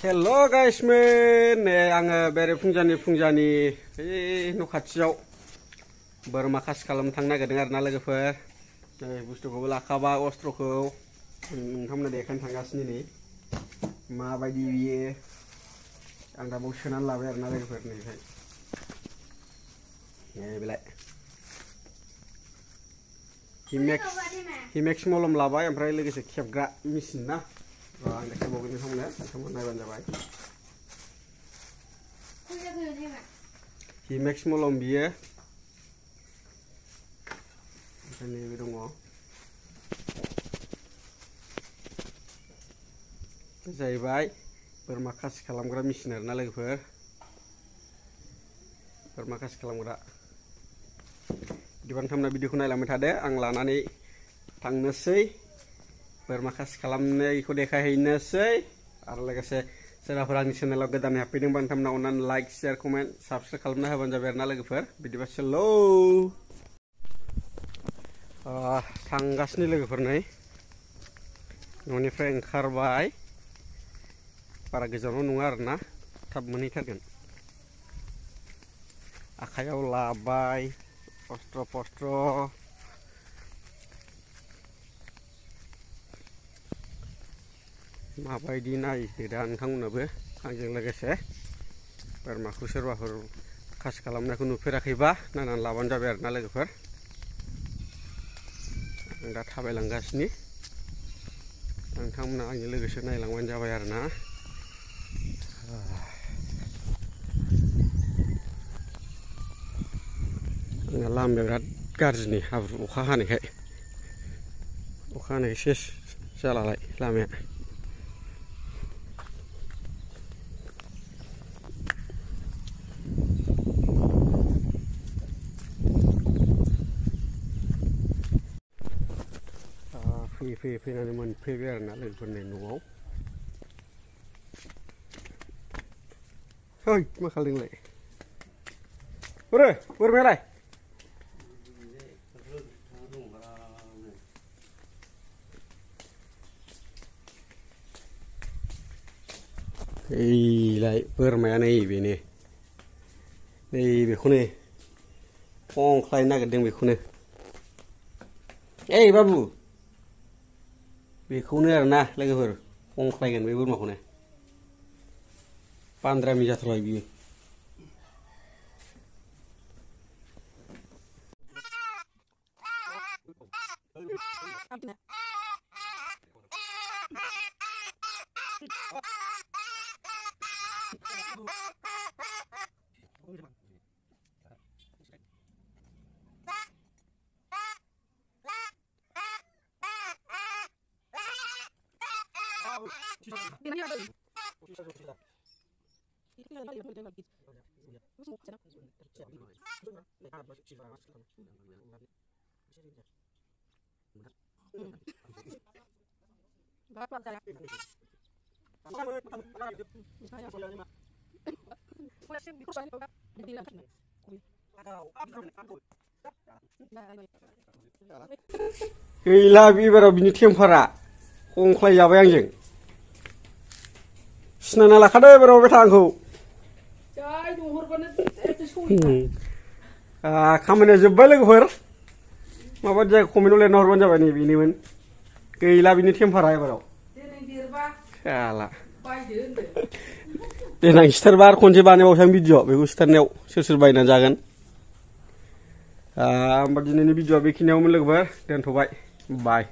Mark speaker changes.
Speaker 1: hello गाइसमोन नै आङो बेरे फुंजानि न' खाथियाव बोरमा खासि खालामनो थांनो नागिरदों आरोना लोगोफोर नै बुस्थुखौबो लाखाबाय अस्त्रखौ नोंथांमोननो देखायनो थांगासिनो नै माबायदि बियो आं दा बाव सोनानै लाबाय आरोना लोगोफोर नैहाय नै बेलाय हिमेक्स मलम लाबाय ओमफ्राय लोगोसे खेबग्रा मेसिन ना आं देखायबावगोन नोंथांमोन नायबानो जाबाय हिमेक्स मलम बियो ओमफ्राय नैबे दङ बे जाहैबाय बोरमा खासि खालामग्रा मेसिन आरोना लोगोफोर बोरमा खासि खालामग्रा बिदिबा नोंथांमोना भिडिअखौ नायलांबाय थादो आं लानानै थांनोसै बोरमा खासि खालामनायखौ देखायहैनोसै आरो लोगोसे सोरबाफोर आंनि चेनेलाव गोदानै हाबफैदोंबा नोंथांमोना अननानै लाइक शेयार कमेन्ट साबस्क्राइब खालामना होबानो जाबाय आरोना लोगोफोर बिदिबा सोलो थांगासिनो लोगोफोर नै न'निफ्राय ओंखारबाय बारा गोजानाव नङा आरोना थाब मोनहैथारगोन आखायाव लाबाय अस्त्र पस्त्र माबायदि नायदो दा नोंथांमोनाबो आंजों लोगोसे बोरमाखौ सोरबाफोर खासि खालामनायखौ नुफेराखैबा नायनानै लाबानो जाबाय आरोना लोगोफोर आं दा थाबायलांगासिनो नोंथांमोना आंजों लोगोसे नायलांबानो जाबाय आरोना आंना लामाया बिराद गाज्रि नै हाब्रु अखा हानायखाय सेस जालालाय लामाया फैनानै मोनफैबाय आरोना लोगोफोरनि न'आव ओइ मा खालामदोंलाय बोरमायालाय ओइलाय बोरमाया नैबेनो बेखौनो खंख्लायनो नागिरदों बेखौनो ओइ बाबु बेखौनो आरोना लोगोफोर खंख्लायगोन बे बोरमाखौनो बान्द्रामि जाथारबाय बियो गैला एबाराव बिनि टेम्पारा खंख्लाय जाबाय आंजों सिनायना लाखादो एबाराव बे आंखौ खामानिया जोब्बाय लोगोफोर माबादि जाय कमेन्टआव लिरना हरबानो जाबाय नै बेनोमोन गैला बिनि टेम्पारा एबाराव साला देनां सिथारबा आरो खनसे बानायबावसै आं भिडिअ बेखौ सिथारनायाव सोर बायना जागोन होमबा दिनैनि भिडिअआ बेखिनियावमोन लोगोफोर दोनथ'बाय बाय